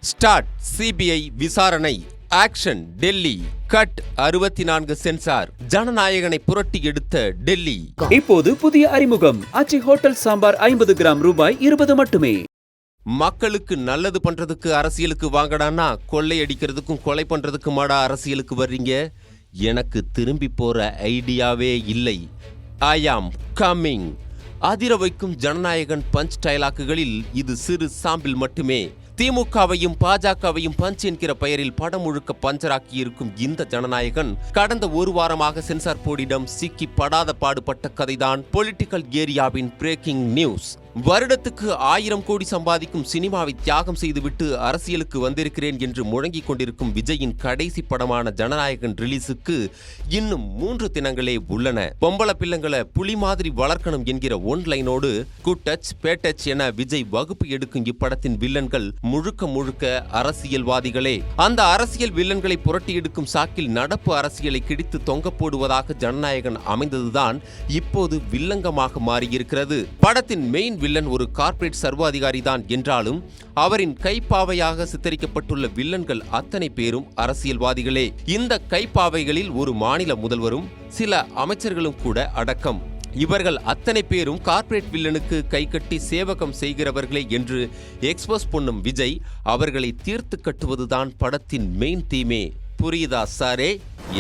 Start CBI விசாரணை. Action Delhi. Cut 64 censor. ஜனநாயகனை புரட்டி எடுத்த டெல்லி. இப்போது புதிய அறிமுகம் ஆச்சி ஹோட்டல் சாம்பார் 50 கிராம் ரூபாய் 20 மட்டுமே. மக்களுக்கு நல்லது பண்றதுக்கு அரசியலுக்கு வாங்கடான்னா கொள்ளை அடிக்கிறதுக்கும் கொலை பண்றதுக்குமாடா அரசியலுக்கு வர்றீங்க? எனக்கு திரும்பி போற ஐடியாவே இல்லை. ஐ ஆம் கம்மிங். அதிர வைக்கும் ஜனநாயகன் பஞ்ச் டைலாக்குகளில் இது சிறு சாம்பிள் மட்டுமே. திமுகவையும் பாஜகவையும் பஞ்ச் என்கிற பெயரில் படம் முழுக்க பஞ்சராக்கி இருக்கும் இந்த ஜனநாயகன் கடந்த ஒரு வாரமாக சென்சார் போர்டிடம் சிக்கி படாத பாடுபட்ட கதைதான் பொலிட்டிக்கல் ஏரியாவின் பிரேக்கிங் நியூஸ். வருடத்துக்கு 1000 கோடி சம்பாதிக்கும் சினிமாவை தியாகம் செய்துவிட்டு அரசியலுக்கு வந்திருக்கிறேன் என்று முழங்கிக் கொண்டிருக்கும் விஜயின் கடைசி படமான ஜனநாயகன் ரிலீஸுக்கு இன்னும் 3 தினங்களே உள்ளன. பொம்பளை பிள்ளைங்களை புலி மாதிரி வளர்க்கணும் என்கிற ஒன்லைனோடு குட் டச் பே டச் என விஜய் வகுப்பு எடுக்கும் இப்படத்தின் வில்லன்கள் முழுக்க முழுக்க அரசியல்வாதிகளே. அந்த அரசியல் வில்லன்களை புரட்டி எடுக்கும் சாக்கில் நடப்பு அரசியலை கிடித்து தொங்க போடுவதாக ஜனநாயகன் அமைந்ததுதான் இப்போது வில்லங்கமாக மாறியிருக்கிறது. படத்தின் மெயின் வில்லன் ஒரு கார்ப்பரேட் சர்வாதிகாரி தான் என்றாலும் அவரின் கைப்பாவையாக சித்தரிக்கப்பட்டுள்ள வில்லன்கள் அத்தனை பேரும் அரசியல்வாதிகளே. இந்த கைப்பாவைகளில் ஒரு மாநில முதல்வரும் சில அமைச்சர்களும் கூட அடக்கம். இவர்கள் அத்தனை பேரும் கார்ப்பரேட் வில்லனுக்கு கைகட்டி சேவகம் செய்கிறவர்களே என்று எக்ஸ்போஸ் பண்ணும் விஜய் அவர்களை தீர்த்து கட்டுவதுதான் படத்தின் மெயின் தீமே. புரியுதா சாரே?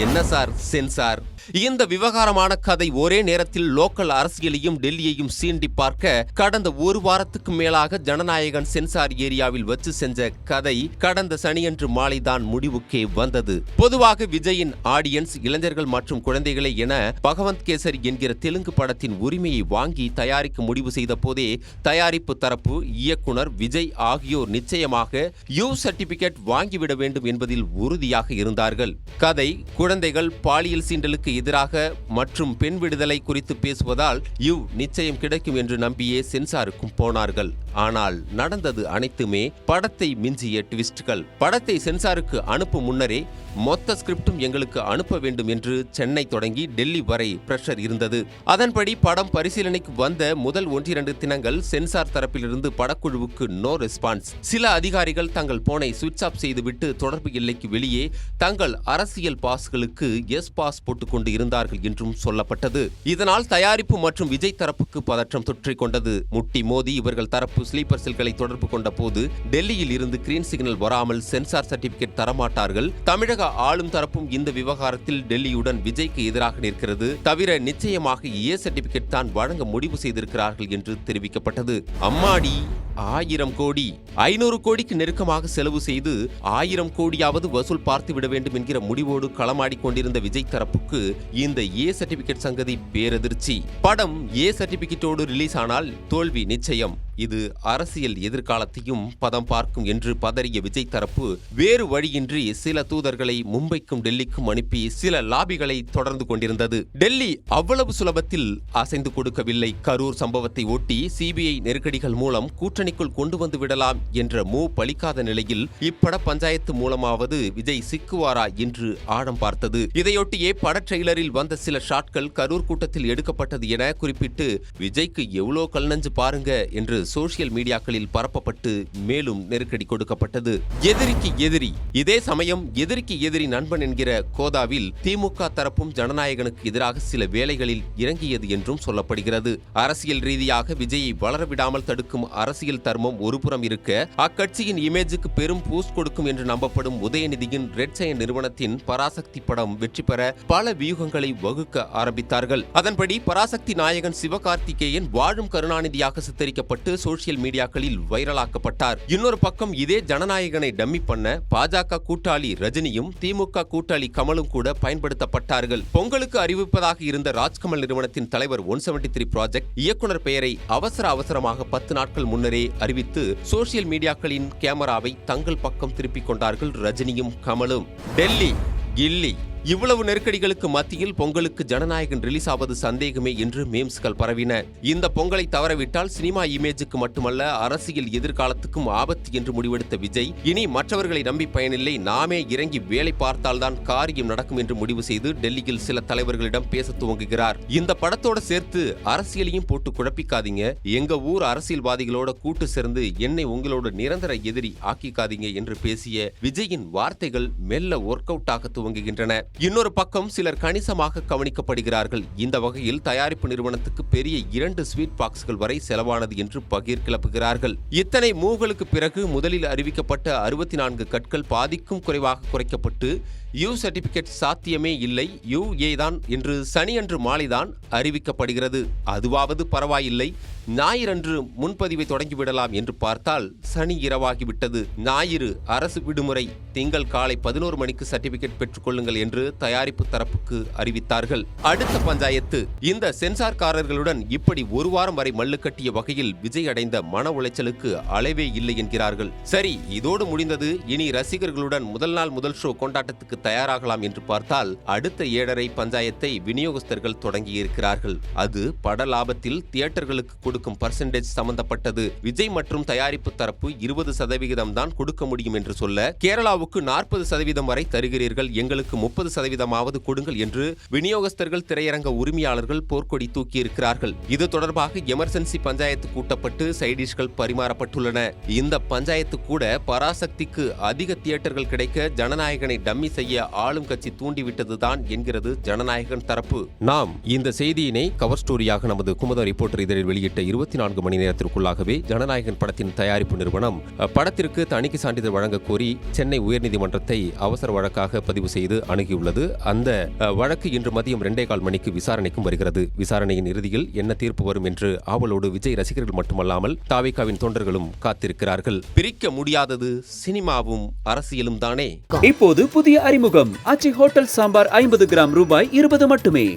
என்ன சார் சென்சார்? இந்த விவகாரமான கதை ஒரே நேரத்தில் லோக்கல் அரசியலையும் டெல்லியையும் சீண்டி பார்க்க கடந்த ஒரு வாரத்துக்கு மேலாக ஜனநாயகன் சென்சார் ஏரியாவில் வச்சு செஞ்ச கதை கடந்த சனியன்று மாலைதான் முடிவுக்கே வந்தது. பொதுவாக விஜயின் ஆடியன்ஸ் இளைஞர்கள் மற்றும் குழந்தைகளே என பகவந்த் கேசரி என்கிற தெலுங்கு படத்தின் உரிமையை வாங்கி தயாரிக்க முடிவு செய்த போதே தயாரிப்பு தரப்பு இயக்குனர் விஜய் ஆகியோர் நிச்சயமாக யூ சர்டிபிகேட் வாங்கிவிட வேண்டும் என்பதில் உறுதியாக இருந்தார்கள். கதை குழந்தைகள் பாலியல் சீண்டலுக்கு எதிராக மற்றும் பெண் விடுதலை குறித்து பேசுவதால் யூ நிச்சயம் கிடைக்கும் என்று நம்பியே சென்சாருக்கும் போனார்கள். ஆனால் நடந்தது அனைத்துமே படத்தை மிஞ்சிய ட்விஸ்ட்கள். படத்தை சென்சாருக்கு அனுப்பும் முன்னரே மொத்த ஸ்கிரிப்டும் எங்களுக்கு அனுப்ப வேண்டும் என்று சென்னை தொடங்கி டெல்லி வரை பிரஷர் இருந்தது. அதன்படி படம் பரிசீலனைக்கு வந்த முதல் 1-2 தினங்கள் சென்சார் தரப்பிலிருந்து படக்குழுவுக்கு நோ ரெஸ்பான்ஸ். சில அதிகாரிகள் தங்கள் போனை சுவிட்ச் ஆஃப் செய்துவிட்டு தொடர்பு எல்லைக்கு வெளியே தங்கள் அரசியல் பாஸ்களுக்கு எஸ் பாஸ் போட்டுக்கொண்டு இருந்தார்கள் என்றும் சொல்லப்பட்டது. இதனால் தயாரிப்பு மற்றும் விஜய் தரப்புக்கு பதற்றம் தொற்றிக் கொண்டது. முட்டி மோதி இவர்கள் தரப்பு ஸ்லீப்பர் செல்களை தொடர்பு கொண்ட போது டெல்லியில் இருந்து கிரீன் சிக்னல் வராமல் சென்சார் சர்டிபிகேட் தரமாட்டார்கள். தமிழக ஆளும் தரப்பும் இந்த விவகாரத்தில் டெல்லியுடன் விஜய்க்கு எதிராக நிற்கிறது. தவிர நிச்சயமாக ஏ சர்டிபிகேட் தான் வழங்க முடிவு செய்திருக்கிறார்கள் என்று தெரிவிக்கப்பட்டது. அம்மாடி 1000 கோடி 500 கோடிக்கு நெருக்கமாக செலவு செய்து 1000 கோடியாவது வசூல் பார்த்துவிட வேண்டும் என்கிற முடிவோடு களமாடி கொண்டிருந்த விஜய் தரப்புக்கு இந்த ஏ சர்டிபிகேட் சங்கதி பேரதிர்ச்சி. படம் ஏ சர்டிபிகேட்டோடு ரிலீஸ் ஆனால் தோல்வி நிச்சயம். இது அரசியல் எதிர்காலத்தையும் பதம் பார்க்கும் என்று பதறிய விஜய் தரப்பு வேறு வழியின்றி சில தூதர்களை மும்பைக்கும் டெல்லிக்கும் அனுப்பி சில லாபிகளை தொடர்ந்து கொண்டிருந்தது. டெல்லி அவ்வளவு சுலபத்தில் அசைந்து கொடுக்கவில்லை. கரூர் சம்பவத்தை ஒட்டி சிபிஐ நெருக்கடிகள் மூலம் கூட்டணிக்குள் கொண்டு வந்து விடலாம் என்ற மூவ் பலிக்காத நிலையில் இப்பட பஞ்சாயத்து மூலமாவது விஜய் சிக்குவாரா என்று ஆழம் பார்த்தது. இதையொட்டியே பட ட்ரெய்லரில் வந்த சில ஷாட்கள் கரூர் கூட்டத்தில் எடுக்கப்பட்டது என குறிப்பிட்டு விஜய்க்கு எவ்வளோ கல்நஞ்சு பாருங்க என்று சோசியல் மீடியாக்களில் பரப்பப்பட்டு மேலும் நெருக்கடி கொடுக்கப்பட்டது. எதிரிக்கு எதிரி. இதே சமயம் எதிரிக்கு எதிரி நண்பன் என்கிற கோதாவில் திமுக தரப்பும் ஜனநாயகனுக்கு எதிராக சில வேலைகளில் இறங்கியது என்றும் சொல்லப்படுகிறது. அரசியல் ரீதியாக விஜயை வளரவிடாமல் தடுக்கும் அரசியல் தர்மம் ஒருபுறம் இருக்க அக்கட்சியின் இமேஜுக்கு பெரும் பூஸ்ட் கொடுக்கும் என்று நம்பப்படும் உதயநிதியின் ரெட் சைன் நிறுவனத்தின் பராசக்தி படம் வெற்றி பெற பல வியூகங்களை வகுக்க ஆரம்பித்தார்கள். அதன்படி பராசக்தி நாயகன் சிவகார்த்திகேயன் வாழும் கருணாநிதியாக சித்தரிக்கப்பட்டு சோசியல் மீடியாக்களில் வைரலாக்கப்பட்டார். இன்னொரு பக்கம் இதே ஜனநாயகனை டம்மி பண்ண பாஜக கூட்டாளி ரஜினியும் திமுக கூட்டாளி கமலும் கூட பயன்படுத்தப்பட்டார்கள். பொங்கலுக்கு அறிவிப்பதாக இருந்த ராஜ்கமல் நிறுவனத்தின் தலைவர் 173 ப்ராஜெக்ட் இயக்குனர் பெயரை அவசரமாக 10 நாட்கள் முன்னரே அறிவித்து சோசியல் மீடியாக்களின் கேமராவை தங்கள் பக்கம் திருப்பிக் கொண்டார்கள் ரஜினியும் கமலும். டெல்லி கில்லி இவ்வளவு நெருக்கடிகளுக்கு மத்தியில் பொங்கலுக்கு ஜனநாயகன் ரிலீஸ் ஆவது சந்தேகமே என்று மீம்ஸ்கள் பரவின. இந்த பொங்கலை தவறவிட்டால் சினிமா இமேஜுக்கு மட்டுமல்ல அரசியல் எதிர்காலத்துக்கும் ஆபத்து என்று முடிவெடுத்த விஜய் இனி மற்றவர்களை நம்பி பயனில்லை, நாமே இறங்கி வேலை பார்த்தால்தான் காரியம் நடக்கும் என்று முடிவு செய்து டெல்லியில் சில தலைவர்களிடம் பேச துவங்குகிறார். இந்த படத்தோட சேர்த்து அரசியலையும் போட்டு குழப்பிக்காதீங்க, எங்க ஊர் அரசியல்வாதிகளோட கூட்டு சேர்ந்து என்னை உங்களோட நிரந்தர எதிரி ஆக்கிக்காதீங்க என்று பேசிய விஜயின் வார்த்தைகள் மெல்ல ஒர்க் அவுட் ஆக துவங்குகின்றன. இன்னொரு பக்கம் சிலர் கணிசமாக கவனிக்கப்படுகிறார்கள். இந்த வகையில் தயாரிப்பு நிறுவனத்துக்கு பெரிய 2 ஸ்வீட் பாக்ஸ்கள் வரை செலவானது என்று பகீர் கிளப்புகிறார்கள். இத்தனை மூவலுக்கு பிறகு முதலில் அறிவிக்கப்பட்ட 64 கற்கள் பாதிக்கும் குறைவாக குறைக்கப்பட்டு யூ சர்டிபிகேட் சாத்தியமே இல்லை, யூஏ தான் என்று சனியன்று மாலைதான் அறிவிக்கப்படுகிறது. அதுவாவது பரவாயில்லை, ஞாயிறன்று முன்பதிவை தொடங்கிவிடலாம் என்று பார்த்தால் சனி இரவாகிவிட்டது. ஞாயிறு அரசு விடுமுறை, திங்கள் காலை 11 மணிக்கு சர்டிபிகேட் பெற்றுக் கொள்ளுங்கள் என்று தயாரிப்பு தரப்புக்கு அறிவித்தார்கள். அடுத்த பஞ்சாயத்து. இந்த சென்சார்காரர்களுடன் இப்படி ஒரு வாரம் வரை மல்லு கட்டிய வகையில் விஜய் அடைந்த மன உளைச்சலுக்கு அளவே இல்லை என்கிறார்கள். சரி, இதோடு முடிந்தது. இனி ரசிகர்களுடன் முதல் நாள் முதல் ஷோ கொண்டாட்டத்துக்கு தயாராகலாம் என்று பார்த்தால் அடுத்த 7.5 பஞ்சாயத்தை விநியோகஸ்தர்கள் தொடங்கியிருக்கிறார்கள். அது பட லாபத்தில் தியேட்டர்களுக்கு கொடுக்கும் பர்சன்டேஜ் சம்பந்தப்பட்டது. விஜய் மற்றும் தயாரிப்பு தரப்பு 20% தான் கொடுக்க முடியும் என்று சொல்ல, கேரளாவுக்கு 40% வரை தருகிறீர்கள், எங்களுக்கு 30% கொடுங்கள் என்று விநியோகஸ்தர்கள் திரையரங்க உரிமையாளர்கள் போர்க்கொடி தூக்கியிருக்கிறார்கள். இது தொடர்பாக எமர்ஜென்சி பஞ்சாயத்து கூட்டப்பட்டு சைடிஷ்கள் பரிமாறப்பட்டுள்ளன. இந்த பஞ்சாயத்து கூட பராசக்திக்கு அதிக தியேட்டர்கள் கிடைக்க ஜனநாயகனை டம்மி செய்ய ஆளும் கட்சி தூண்டிவிட்டதுதான் என்கிறது ஜனநாயகன் தரப்பு. நாம் இந்த செய்தியினை கவர் ஸ்டோரியாக நமது குமுத ரிப்போர்ட்டர் இதழில் வெளியிட்ட 24 மணி நேரத்திற்குள்ளாகவே ஜனநாயகன் படத்தின் தயாரிப்பு நிறுவனம் படத்திற்கு தணிக்கை சான்றிதழ் வழங்க கோரி சென்னை உயர்நீதிமன்றத்தை அவசர வழக்காக பதிவு செய்து அணுகியுள்ளது. அந்த வழக்கு இன்று மதியம் 2:15 மணிக்கு விசாரணைக்கும் வருகிறது. விசாரணையின் இறுதியில் என்ன தீர்ப்பு வரும் என்று ஆவலோடு விஜய் ரசிகர்கள் மட்டுமல்லாமல் தாவேகாவின் தொண்டர்களும் காத்திருக்கிறார்கள். பிரிக்க முடியாதது சினிமாவும் அரசியலும் தானே. இப்போது புதிய அறிமுகம் ஆச்சி ஹோட்டல் சாம்பார் 50 கிராம் ரூபாய் 20 மட்டுமே.